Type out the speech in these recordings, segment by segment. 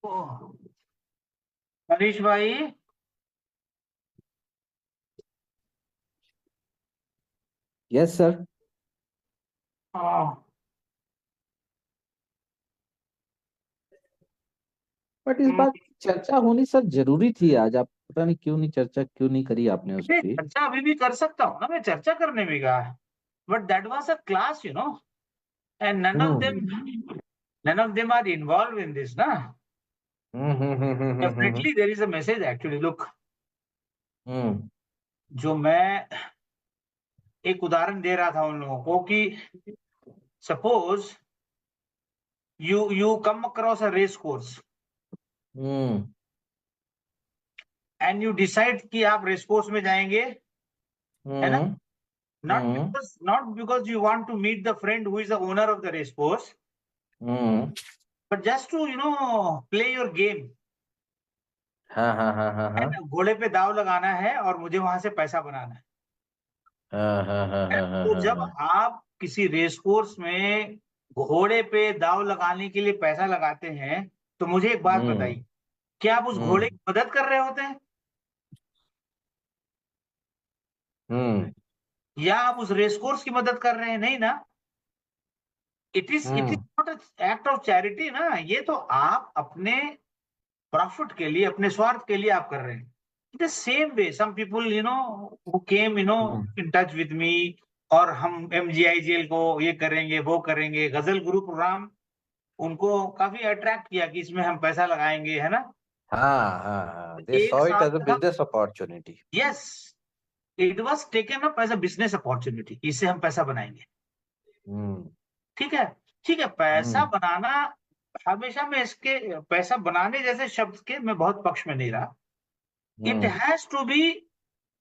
ओह, मनीष भाई। Yes sir. हाँ। But इस हम्म, बात की चर्चा होनी सर जरूरी थी आज। आप पता नहीं क्यों नहीं चर्चा क्यों नहीं करी आपने उस मैं पे। चर्चा अभी भी कर सकता हूँ ना, मैं चर्चा करने भी कहा, but that was a class, and hmm none of them are involved in this, ना। हम्म Definitely there is a message actually. Look, हम्म जो मैं एक उदाहरण दे रहा था उन लोगों को कि suppose you come across a race course hmm and you decide कि आप रेस कोर्स में जाएंगे, है ना। हम्म हम्म not because you want to meet the friend who is the owner of the race course, hmm. but just to play your game। हाँ हाँ हाँ हाँ है हाँ ना, घोड़े पे दाव लगाना है और मुझे वहां से पैसा बनाना है। हाँ हाँ हाँ हाँ हाँ तो हाँ जब हाँ। आप किसी रेस कोर्स में घोड़े पे दाव लगाने के लिए पैसा लगाते हैं, तो मुझे एक बात हम्म बताइए, क्या आप उस घोड़े हम्म की मदद कर रहे होते हैं, हम्म या आप उस रेस कोर्स की मदद कर रहे हैं? नहीं ना। It is hmm not act of charity ना, ये तो आप अपने प्रॉफिट के लिए, अपने स्वार्थ के लिए आप कर रहे हैं। The same way some people who came hmm in touch with me, और हम MGIGL को ये करेंगे वो करेंगे, गजल गुरु प्रोग्राम उनको काफी अट्रैक्ट किया कि इसमें हम पैसा लगाएंगे, है ना। हाँ हाँ हाँ। दे एक सॉ इट साल एज अ तक hmm, business opportunity. Yes, it was taken up as a business opportunity, इससे हम पैसा बनाएंगे। हम्म ठीक है, ठीक है, पैसा हम्म बनाना, हमेशा मैं इसके पैसा बनाने जैसे शब्द के मैं बहुत पक्ष में नहीं रहा। It hmm has to be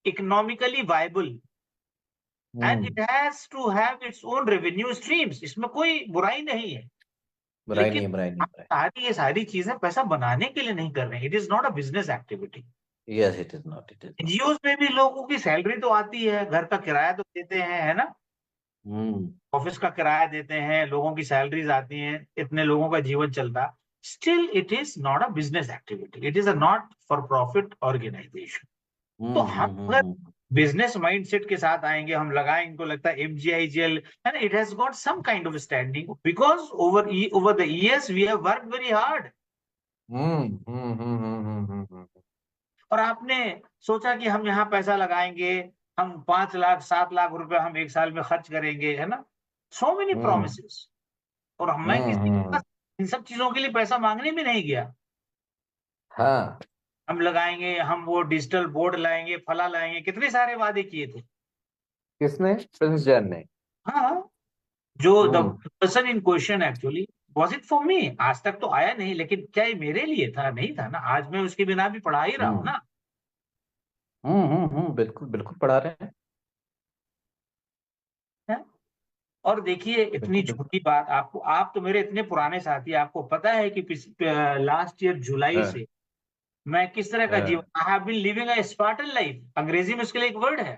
economically viable and hmm. It has to have its own revenue streams, इसमें कोई बुराई नहीं है। बुराई नहीं लेकिन है, बुराई नहीं आप है, बुराई। ये सारी चीजें पैसा बनाने के लिए नहीं कर रहे हैं। It is not a business activity. Yes it is not, it is not. NGO में भी लोगों की सैलरी तो आती है, घर का किराया तो देते हैं, है ना। हम्म ऑफिस का किराया देते हैं, लोगों की सैलरीज आती हैं, इतने लोगों का जीवन चलता। Still it is not a business activity, it is a not for profit organisation. तो हम अगर हम्म। बिजनेस माइंडसेट के साथ आएंगे, हम लगाएं, इनको लगता है MGIGL, and it has got some kind of standing because over the years we have work very hard. और आपने सोचा कि हम यहाँ पैसा लगाएंगे, हम 5 लाख 7 लाख रुपए हम एक साल में खर्च करेंगे, है ना। सो मेनी हम्म प्रोमिस। और मैं किसी के पास हम्म। इन सब चीजों के लिए पैसा मांगने भी नहीं गया। हाँ। हम लगाएंगे, हम वो डिजिटल बोर्ड लाएंगे, फला लाएंगे, कितने सारे वादे किए थे। किसने? प्रिंस जैन ने? हाँ, जो the hmm person in question actually, was it for me? आज तक तो आया नहीं, लेकिन क्या ये मेरे लिए था? नहीं था ना। आज मैं उसके बिना भी पढ़ा ही रहा हूँ हम्म ना। बिल्कुल बिल्कुल पढ़ा रहे हैं। है? और देखिए, इतनी बिल्कुल बिल्कुल। छोटी बात, आपको, आप तो मेरे इतने पुराने साथी, आपको पता है कि लास्ट ईयर जुलाई हाँ से मैं किस तरह का हाँ जीवन, I have been living a spartan life. अंग्रेजी में इसके लिए एक वर्ड है,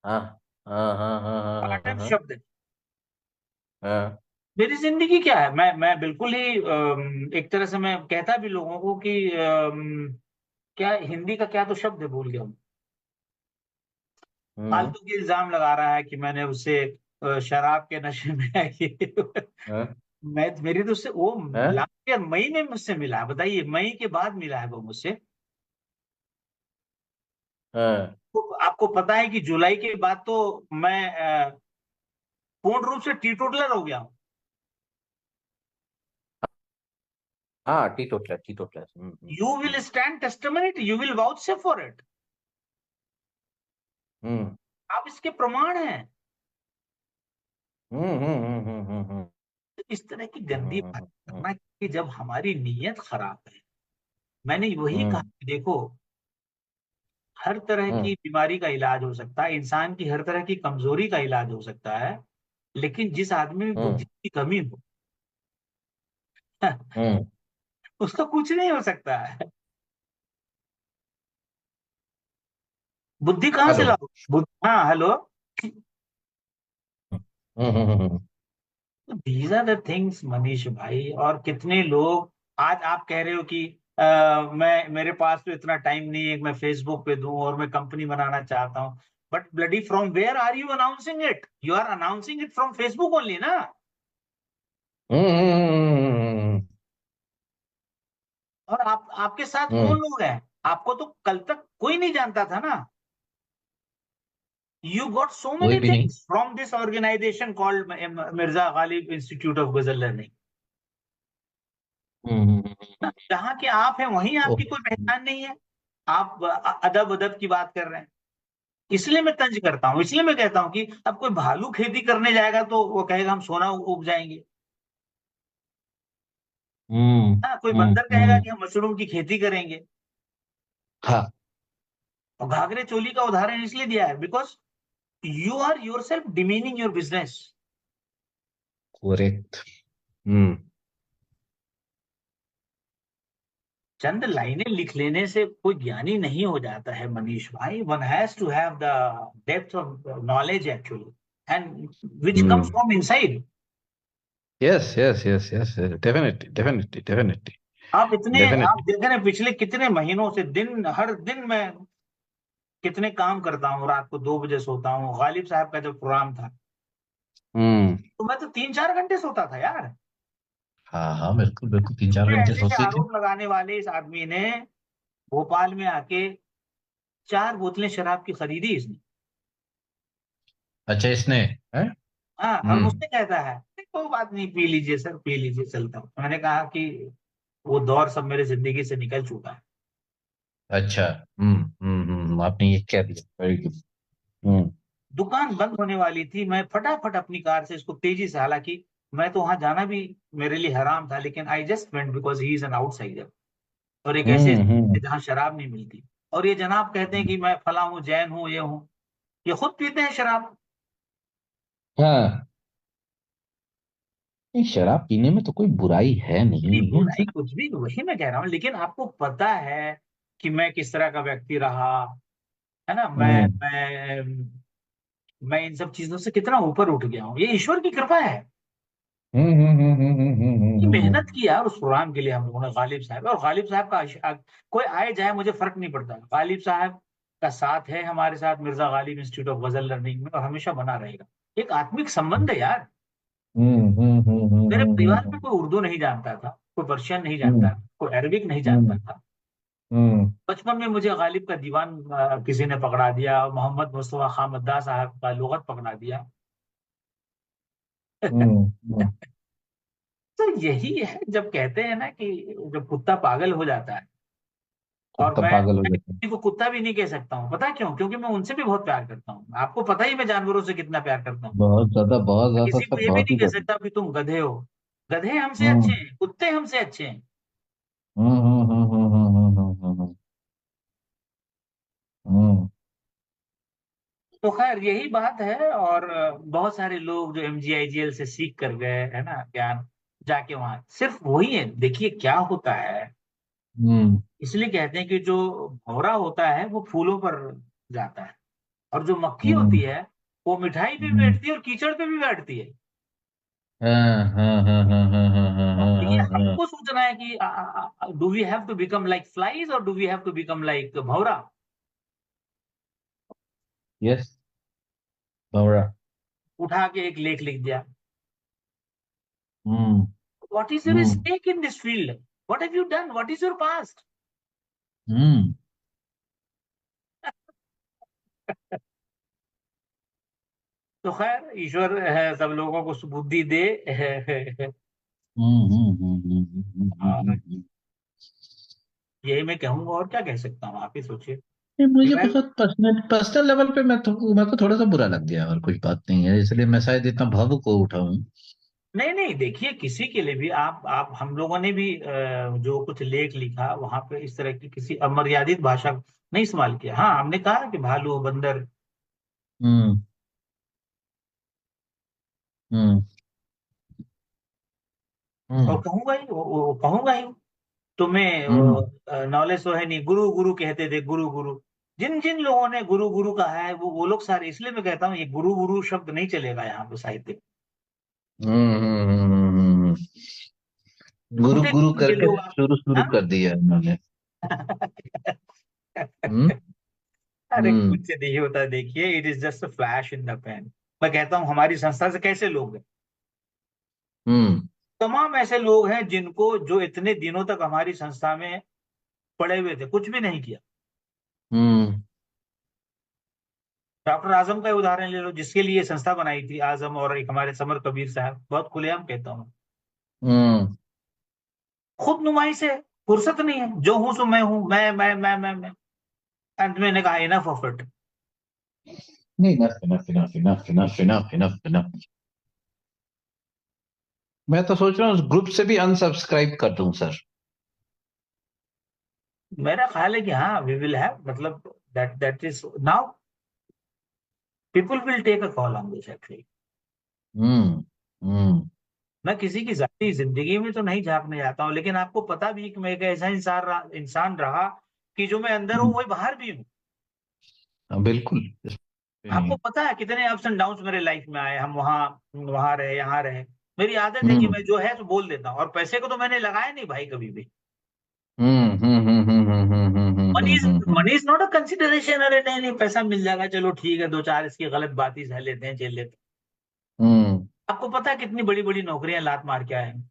हाँ हाँ हाँ हाँ हाँ हाँ हाँ स्पार्टन हाँ शब्द। हाँ। मेरी जिंदगी क्या है, मैं बिल्कुल ही एक तरह से मैं कहता भी लोगों को कि क्या हिंदी का क्या तो शब्द है, भूल गया हूँ। हम्म फालतू के इल्जाम लगा रहा है कि मैंने उससे शराब के नशे में है हाँ मैं, मेरी तो उससे वो हाँ लास्ट ईयर मई में मुझसे मिला है, बताइए, मई के बाद मिला है वो मुझसे। हाँ तो आपको पता है कि जुलाई के बाद तो मैं पूर्ण रूप से टीटोटलर हो गया हूँ। हाँ। Teetotaller. You will stand testimony, you will vouch for it. Hmm आप इसके प्रमाण हैं। हम्म। तो इस तरह की गंदी बात करना कि जब हमारी नीयत खराब है। मैंने वही कहा हम्म कि देखो, हर तरह हम्म की बीमारी का इलाज हो सकता है, इंसान की हर तरह की कमजोरी का इलाज हो सकता है, लेकिन जिस आदमी में बुद्धि हम्म की कमी हो हम्म। उसका कुछ नहीं हो सकता है। बुद्धि कहाँ से हेलो। लाओ? हाँ, hello. Hmm hmm hmm these are the things Manish भाई। और कितने लोग आज आप कह रहे हो कि मैं मेरे पास तो इतना टाइम नहीं है कि मैं फेसबुक पे दूं और मैं कंपनी बनाना चाहता हूं, but bloody from where are you announcing it? You are announcing it from Facebook only ना। हम्म और आप, आपके साथ कौन हम्म, लोग हैं? आपको तो कल तक कोई नहीं जानता था ना। यू गॉट सो कोई मेनी भी नहीं। Things from this organisation called Mirza Ghalib institute of ghazal learning hmm hmm, hmm, ना। जहाँ के आप हैं वहीं आपकी ओहो, कोई पहचान नहीं है। आप अदब अदब की बात कर रहे हैं। इसलिए मैं तंज करता हूँ, इसलिए मैं कहता हूँ कि अब कोई भालू खेती करने जाएगा तो वो कहेगा हम सोना उग जाएंगे। हम्म हाँ, कोई हम्म बंदर कहेगा हम्म, कि हम मशरूम की खेती करेंगे। हाँ, और घाघरे चोली का उदाहरण इसलिए दिया है because you are your self demeaning your business. Correct. Hmm चंद लाइनें लिख लेने से कोई ज्ञानी नहीं हो जाता है मनीष भाई। One has to have the depth of knowledge actually, and which comes hmm, from inside. Yes yes yes yes, definitely definitely definitely आप डेफिनेटली। देख रहे हैं पिछले कितने महीनों से, दिन हर दिन मैं कितने काम करता हूँ, रात को 2 बजे सोता हूँ। गालिब साहब का जब प्रोग्राम था हम्म, तो मैं तो 3-4 घंटे सोता था यार। हाँ हाँ, बिल्कुल बिल्कुल, तीन चार मुझे घंटे ऐसे सोते थे। आरोप लगाने वाले इस आदमी ने भोपाल में आके 4 बोतलें शराब की खरीदी इसने। अच्छा, इसने है। हाँ, और हम्म, मुझसे कहता है कोई बात नहीं, पी लीजिए सर, पी लीजिए, चलता हूँ। मैंने कहा कि वो दौर सब मेरे जिंदगी से निकल चुका है। अच्छा, आपने ये क्या दिया, वेरी गुड। हम्म दुकान बंद होने वाली थी, मैं फटाफट अपनी कार से इसको तेजी से, हालांकि मैं तो वहां जाना भी मेरे लिए हराम था, लेकिन I just went because he is an outsider. और एक ऐसे हम्म, जहाँ शराब नहीं मिलती, और ये जनाब कहते हैं कि मैं फला हूँ, जैन हूँ, ये हूँ। ये खुद पीते हैं शराब। हाँ, नहीं, शराब पीने में तो कोई बुराई है नहीं, नहीं, है बुराई सर। कुछ भी, वही मैं कह रहा हूँ, लेकिन आपको पता है कि मैं किस तरह का व्यक्ति रहा, है ना। हम्म मैं इन सब चीजों से कितना ऊपर उठ गया हूँ, ये ईश्वर की कृपा है। कि मेहनत की यार उस प्रोग्राम के लिए हम लोगों ने, गालिब साहब और गालिब साहब का कोई आए जाए मुझे फर्क नहीं पड़ता। गालिब साहब का साथ है हमारे साथ Mirza Ghalib institute of ghazal learning में, और हमेशा बना रहेगा। एक आत्मिक संबंध है यार। मेरे परिवार में कोई उर्दू नहीं जानता था, कोई पर्शियन नहीं जानता था, कोई अरबिक नहीं जानता था। हम्म बचपन में मुझे गालिब का दीवान किसी ने पकड़ा दिया, मोहम्मद मुस्तफा खामद्दा साहब का लुगत पकड़ा दिया। हम्म, तो यही है जब कहते हैं ना कि जब कुत्ता पागल हो जाता है। और कुत्ता पागल हो मैं जाता है। किसी को कुत्ता भी नहीं कह सकता हूँ, पता है क्यों? क्योंकि मैं उनसे भी बहुत प्यार करता हूँ। आपको पता ही मैं जानवरों से कितना प्यार करता हूँ। बहुत मैं ज्यादा किसी को सर, ये भी बहुत नहीं ही कह ज्यादा। सकता कि तुम गधे हो। गधे हमसे अच्छे हम्म हैं, कुत्ते हमसे अच्छे हैं। हम्म, हम्म, तो खैर यही बात है। और बहुत सारे लोग जो MGIGL से सीख कर गए है ना ज्ञान, जाके वहां सिर्फ वही है। देखिए क्या होता है, हम्म, इसलिए कहते हैं कि जो भौरा होता है वो फूलों पर जाता है, और जो मक्खी होती हम्म, है वो मिठाई पे भी हम्म, बैठती है और कीचड़ पे भी बैठती है। हाँ हाँ हाँ हाँ हाँ हाँ हाँ तो हाँ ये हाँ हाँ, हमको सोचना है कि do we have to become like flies और do we have to become like भौरा। यस, भंवरा। उठा के एक लेख लिख दिया। Hmm what is your hmm stake in this field? What have you done? What is your past? Hmm तो खैर ईश्वर सब लोगों को सुबुद्धि दे। और यही मैं कहूंगा, और क्या कह सकता हूँ, आप ही सोचिए। ये मुझे वेल, बहुत पर्सनल पर्सनल लेवल पे मेरे को थोड़ा सा बुरा लग गया, और कुछ बात नहीं है, इसलिए मैं शायद इतना भावुक हो उठा हूँ। नहीं नहीं, देखिए किसी के लिए भी आप हम लोगों ने भी जो कुछ लेख लिखा वहां पे इस तरह की किसी अमर्यादित भाषा नहीं इस्तेमाल किया। हाँ, हमने कहा कि भालू, बंदर, हम्म हम्म और हम्म कहूंगा ही, वो कहूंगा ही। हम्म तुम्हें नॉलेज तो है नहीं, गुरु गुरु कहते थे, गुरु गुरु। जिन जिन लोगों ने गुरु गुरु कहा है वो लोग सारे, इसलिए मैं कहता हूँ ये गुरु गुरु शब्द नहीं चलेगा यहाँ पे साहित्य में। हम्म हम्म हम्म हम्म, हम्म, गुरु झूठे गुरु किस्म के करके लोग शुरू शुरू हाँ? कर दिया उन्होंने। हम्म। अरे हम्म। कुछ नहीं होता, देखिए it is just a flash in the pan. मैं कहता हूँ हमारी संस्था से कैसे लोग हैं, हम्म। तमाम ऐसे लोग हैं जिनको, जो इतने दिनों तक हमारी संस्था में पड़े हुए थे, कुछ भी नहीं किया। हम्म। डॉक्टर आजम का उदाहरण ले लो, जिसके लिए संस्था बनाई थी, आजम और एक हमारे समर कबीर साहब, बहुत खुलेआम कहता हूँ, हम्म। खुद नुमाई से फुर्सत नहीं है, जो हूं सो मैं हूं, मैं अंत में मैंने कहा इनफ ऑफ इट। नहीं, enough enough enough enough enough enough enough enough. मैं तो सोच रहा हूँ उस ग्रुप से भी अनसब्सक्राइब कर दूं सर। मेरा ख्याल है कि हाँ, वी विल हैव, मतलब that that is now people will take a call on this actually. Hmm. Hmm. मैं किसी की जाती जिंदगी में तो नहीं झांकने जाता हूँ, लेकिन आपको पता भी है कि मैं एक ऐसा इंसान रहा कि जो मैं अंदर हूँ हम्म। वही बाहर भी हूँ। हाँ, बिल्कुल। आपको नहीं। पता है कितने अप्स एंड डाउन्स मेरे लाइफ में आए, हम वहाँ वहां रहे, यहाँ रहे। मेरी आदत है कि हम्म। मैं जो है तो बोल देता हूँ, और पैसे को तो मैंने लगाया नहीं भाई कभी भी। Hmm. Hmm. Hmm. Hmm. Hmm. Money is money is not a consideration. अरे नहीं नहीं, पैसा मिल जाएगा, चलो ठीक है, दो चार इसकी गलत बात ही सह लेते हैं, झेल लेते हम्म। हैं। आपको पता है कितनी बड़ी बड़ी नौकरियां लात मार के आए हैं।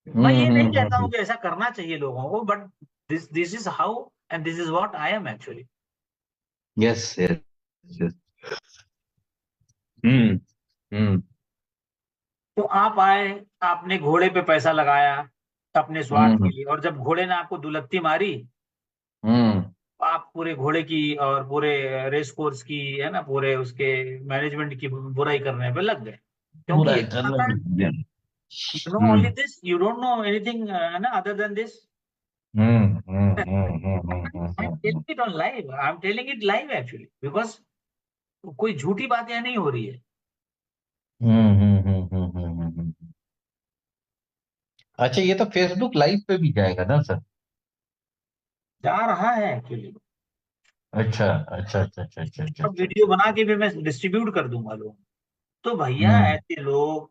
मैं हम्म। ये नहीं कहता हूँ हम्म। कि ऐसा करना चाहिए लोगों को, but this this is how and this is what I am actually. Yes yes yes. Hmm. Hmm. तो आप आए, आपने घोड़े पे पैसा लगाया अपने स्वार्थ के हम्म। लिए, और जब घोड़े ने आपको दुलत्ती मारी, हम्म। आप पूरे घोड़े की और पूरे रेस कोर्स की, है ना, पूरे उसके मैनेजमेंट की बुराई करने पे लग गए, क्योंकि पूरा यही इंटरनल चलता है। में। You know only hmm. This, you don't know anything ना other than this. Hmm. Hmm. Hmm. I am telling it on live, I am telling it live actually, because कोई झूठी बात यहाँ नहीं हो रही है। अच्छा, ये तो फेसबुक लाइव पे भी जाएगा ना सर? जा रहा है एक्चुअली। अच्छा अच्छा अच्छा अच्छा अच्छा अच्छा अब अच्छा वीडियो अच्छा। बना के भी मैं डिस्ट्रीब्यूट कर दूंगा लोग। तो भैया हम्म। ऐसे लोग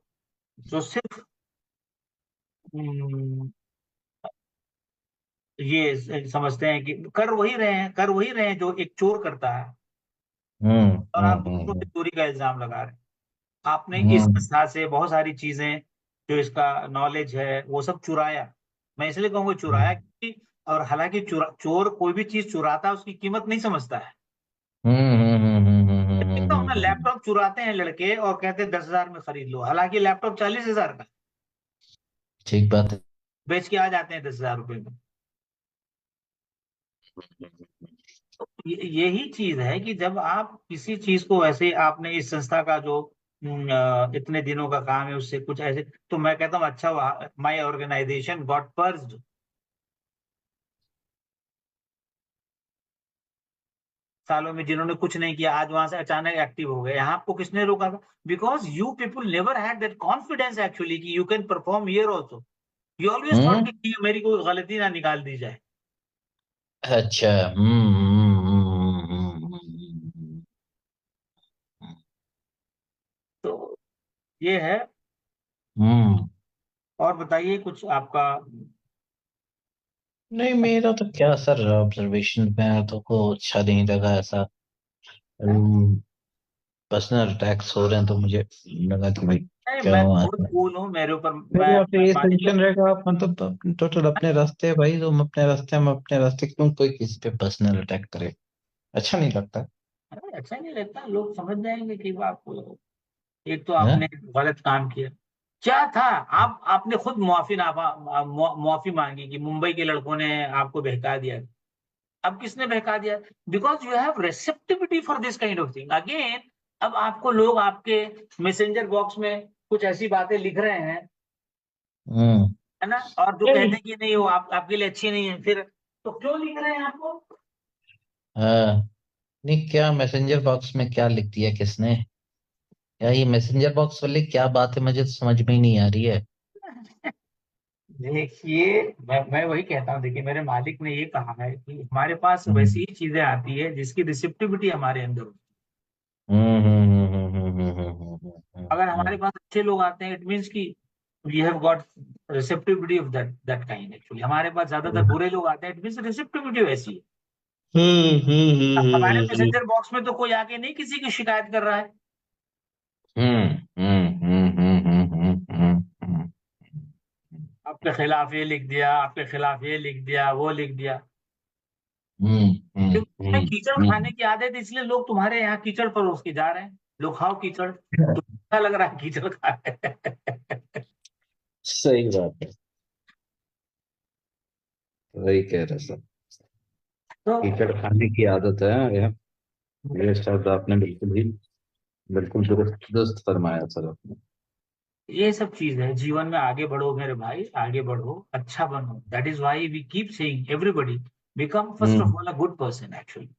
जो सिर्फ हम्म, ये समझते हैं कि कर वही रहे हैं जो एक चोर करता है, हम्म। और आप दूसरों पे हम्म। चोरी का इल्जाम लगा रहे हैं। आपने इस हम्म। संस्था से बहुत सारी चीजें, जो इसका नॉलेज है वो सब चुराया। मैं इसलिए कहूंगा चुराया, हम्म। क्योंकि और हालांकि चोर कोई भी चीज चुराता है उसकी कीमत नहीं समझता है। मैं देखता हूँ ना, लैपटॉप चुराते हैं लड़के और कहते हैं 10,000 में खरीद लो, हालांकि लैपटॉप 40,000 का, ठीक बात है। बेच के आ जाते हैं 10,000 रुपए में। यही चीज है कि जब आप किसी चीज को ऐसे, आपने इस संस्था का जो इतने दिनों का काम है उससे कुछ ऐसे, तो मैं कहता हूँ अच्छा, माय ऑर्गेनाइजेशन गॉट पर्स्ड। सालों में जिन्होंने कुछ नहीं किया, आज वहां से अचानक एक्टिव हो गए, यहाँ आपको किसने रोका था? Because you people never had that confidence actually कि you can perform here also. You always thought hmm. कि ठीक है, मेरी कोई गलती ना निकाल दी जाए। अच्छा। तो ये है। हम्म। और बताइए कुछ आपका। नहीं, मेरा तो क्या सर, ऑब्जर्वेशन में तो को अच्छा नहीं लगा ऐसा। पर्सनल अटैक्स हो रहे हैं तो मुझे लगा कि भाई नहीं, मैं क्यों खुद ऐसा। कूल हूँ मेरे ऊपर। मेरे मैं यहाँ पे मैं ये मान लो, सजेशन रहेगा, आप मतलब टोटल अपने रास्ते हैं भाई, तुम अपने रास्ते, हम अपने रास्ते, क्यों कोई किसी पे पर्सनल अटैक करे? अच्छा नहीं लगता अरे अच्छा नहीं लगता, लोग समझ जाएंगे कि आप, एक तो है। आपने गलत काम किया। क्या था? आप आपने खुद मुआफी मांगी कि मुंबई के लड़कों ने आपको बहका दिया। अब किसने बहका दिया? Because you have receptivity for this kind of thing again. अब आपको लोग आपके मैसेंजर बॉक्स में कुछ ऐसी बातें लिख रहे हैं, हम्म। है ना, और जो कहते नहीं। हैं कि नहीं वो आपके लिए अच्छी नहीं है, फिर तो क्यों लिख रहे हैं आपको? हाँ। नहीं, क्या मैसेंजर बॉक्स में क्या लिख दिया किसने? या ये मैसेंजर बॉक्स वाली क्या बात है, मुझे तो समझ में ही नहीं आ रही है। देखिए, मैं वही कहता हूँ, देखिए मेरे मालिक ने ये कहा है कि हमारे पास हम्म। वैसी ही चीजें आती है जिसकी रिसेप्टिविटी हमारे अंदर होती है। अगर हमारे हम्म। पास अच्छे लोग आते हैं, इट मीन्स कि we have got receptivity of that kind. Actually हमारे पास ज्यादातर बुरे लोग आते हैं, इट मींस रिसेप्टिविटी वैसी है। अब हमारे मैसेंजर बॉक्स में तो कोई आके नहीं किसी की शिकायत कर रहा है। आपके खिलाफ ये लिख दिया, आपके खिलाफ ये लिख दिया, वो लिख दिया। क्योंकि तुम्हें कीचड़ खाने की आदत है, इसलिए लोग तुम्हारे यहाँ कीचड़ परोस के जा रहे हैं। लो खाओ कीचड़, तुम्हें अच्छा लग रहा है कीचड़ खा रहे। सही बात है, वही कह रहे सर। तो कीचड़ खाने की आदत है ये शब्द आपने बिल्कुल दुरुस्त दुरुस्त फरमाया सर आपने। ये सब चीज है, जीवन में आगे बढ़ो मेरे भाई, आगे बढ़ो, अच्छा बनो। That is why we keep saying everybody become first of hmm. All a good person actually.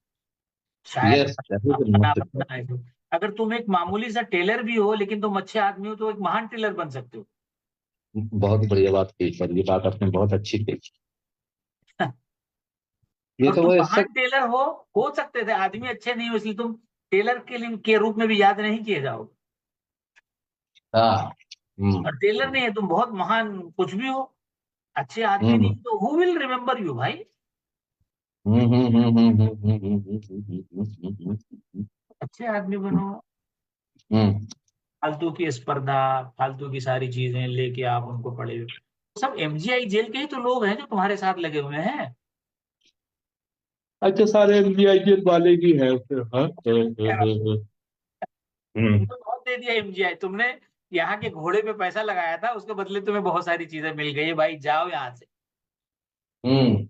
शायद यस, दैट इज द बना मोस्ट बनना है इम्पोर्टेंट। तो। अगर तुम एक मामूली सा टेलर भी हो लेकिन तुम अच्छे आदमी हो तो एक महान टेलर बन सकते हो। बहुत बढ़िया बात की सर, ये बात आपने बहुत अच्छी कही। ये और तो तुम वो इससे। महान टेलर हो सकते थे, आदमी अच्छे नहीं हो इसलिए तुम टेलर के रूप में भी याद नहीं किए जाओ। हाँ। और टेलर नहीं है तुम बहुत महान कुछ भी हो, अच्छे आदमी नहीं हम्म हो, तो हु विल रिमेम्बर यू भाई। अच्छे आदमी बनो। हम्म। फालतू की स्पर्धा, फालतू की सारी चीजें लेके आप उनको पड़े हुए। सब एमजीआई जेल के ही तो लोग हैं जो तुम्हारे साथ लगे हुए हैं। अच्छा, सारे एमजीआईजीएल वाले ही हैं फिर? हाँ, हम्म। तो बहुत दे दिया एमजीआई तुमने। यहाँ के घोड़े पे पैसा लगाया था, उसके बदले तुम्हें बहुत सारी चीजें मिल गई है भाई, जाओ यहाँ से। हम्म।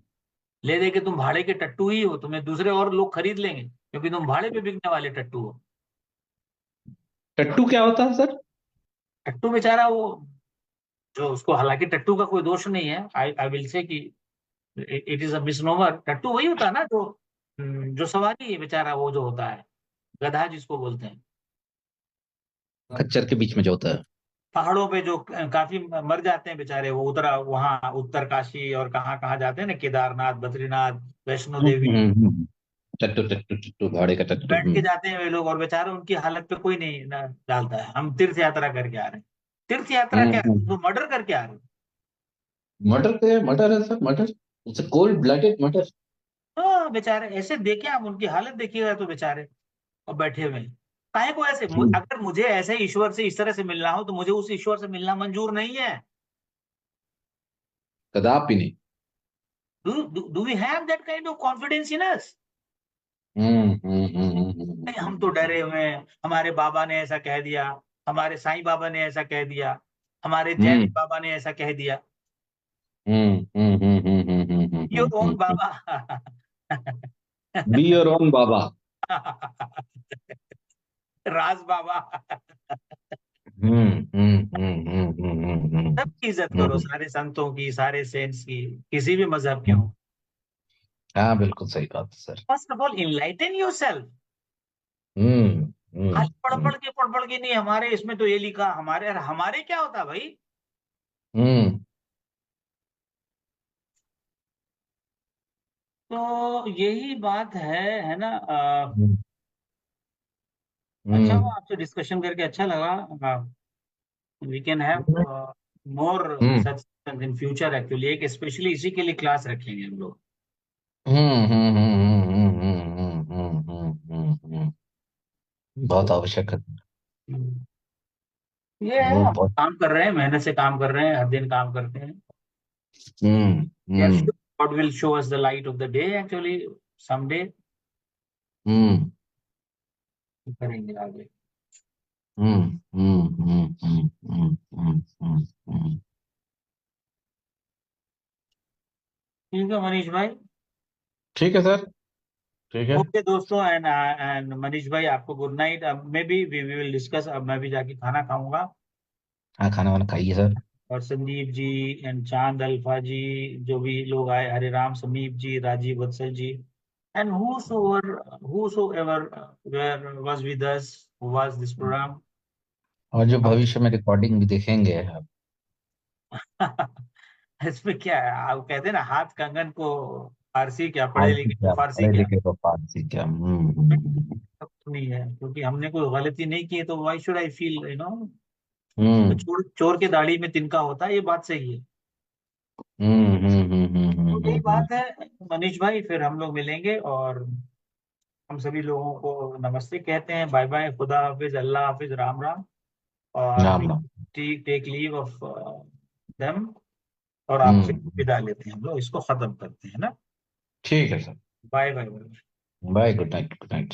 ले दे के तुम भाड़े के टट्टू ही हो, तुम्हें दूसरे और लोग खरीद लेंगे क्योंकि तुम भाड़े पे बिकने वाले टट्टू हो। टट्टू क्या होता है सर? टट्टू बेचारा वो, जो उसको, हालांकि टट्टू का कोई दोष नहीं है, आई आई विल से कि इट इज अ मिसनोमर। टट्टू वही होता है ना जो जो सवारी है बेचारा, वो जो होता है गधा जिसको बोलते हैं। खच्चर के बीच में जो होता है। पहाड़ों पे जो काफी मर जाते हैं बेचारे, वो उतरा वहां उत्तरकाशी और कहाँ कहाँ जाते हैं ना, केदारनाथ, बद्रीनाथ, वैष्णो देवी। टट्टू टट्टू टट्टू, भाड़े का टट्टू। बैठ के जाते हैं वे लोग, और बेचारे उनकी हालत पे कोई नहीं डालता है। हम तीर्थ यात्रा करके आ रहे हैं। तीर्थ यात्रा क्या, हम्म। तो मर्डर करके आ रहे हो। मटर के मटर है सर, मटर। इट्स कोल्ड ब्लडेड मटर। तो बेचारे ऐसे देखे आप उनकी हालत देखिएगा तो बेचारे, और बैठे हुए हैं। काहे को ऐसे अगर मुझे ऐसे ईश्वर से इस तरह से मिलना हो तो मुझे उस ईश्वर से मिलना मंजूर नहीं है। कदापि नहीं। Do we have that kind of confidence in us? हम तो डरे हुए हैं, हमारे बाबा ने ऐसा कह दिया, हमारे साईं बाबा ने ऐसा कह दिया, हमारे जैन हम्म बाबा ने ऐसा कह दिया। Hmm hmm hmm hmm hmm hmm hmm your own hmm baba. Be your own baba. Raj Baba. सबकी इज्जत करो, हम्म। सारे संतों की, सारे सेंट्स की, किसी भी मजहब के हम्म। हो। हाँ, बिल्कुल सही बात है sir. First of all enlighten yourself. Hmm खाली हम्म हम्म पढ़ पढ़ के नहीं, हमारे इसमें तो ये लिखा, हमारे, अरे हमारे क्या होता है भाई। हम्म तो यही बात है ना। हम्म अच्छा हम्म हुआ आपसे डिस्कशन करके, अच्छा लगा। We can have more hmm such in future. Actually एक स्पेशली इसी के लिए क्लास रखेंगे हम लोग। बहुत आवश्यक है। हम्म, ये है, वो हम बहुत। काम कर रहे हैं, मेहनत से काम कर रहे हैं, हर दिन काम करते हैं। हम्म यार hmm god will show us the light of the day actually, someday. हम्म करेंगे आगे। हम्म हम्म हम्म हम्म हम्म हम्म। ठीक है मनीष भाई। ठीक है सर, ठीक है। ओके दोस्तों, एंड मनीष भाई आपको गुड नाइट। अब maybe we will discuss, अब मैं भी जाके खाना खाऊंगा। हाँ, खाना वाना खाइए सर। और संदीप जी एंड चांद अल्फा जी, जो भी लोग आए, हरिराम, समीप जी, राजीव वत्सल जी, and whosoever were was with us, who was this program. और जो हम भविष्य में रिकॉर्डिंग भी देखेंगे आप। इसमें क्या है, आप कहते हैं ना, हाथ कंगन को फारसी क्या, पढ़े फारसी लिखे को क्या, फारसी पढ़े क्या। लिखे तो फारसी क्या। नहीं है, क्योंकि हमने कोई गलती नहीं की है तो व्हाई शुड आई फील, हम्म चोर चोर के दाढ़ी में तिनका होता है, ये बात सही है। तो यही बात है मनीष भाई, फिर हम लोग मिलेंगे और हम सभी लोगों को नमस्ते कहते हैं, बाय बाय, खुदा हाफिज, अल्लाह हाफिज, राम राम। और Ram Ram. Take leave of them, और आपसे हम्म। विदा लेते हैं, हम लोग इसको खत्म करते हैं ना। ठीक है sir. Bye bye. Bye, good night, good night.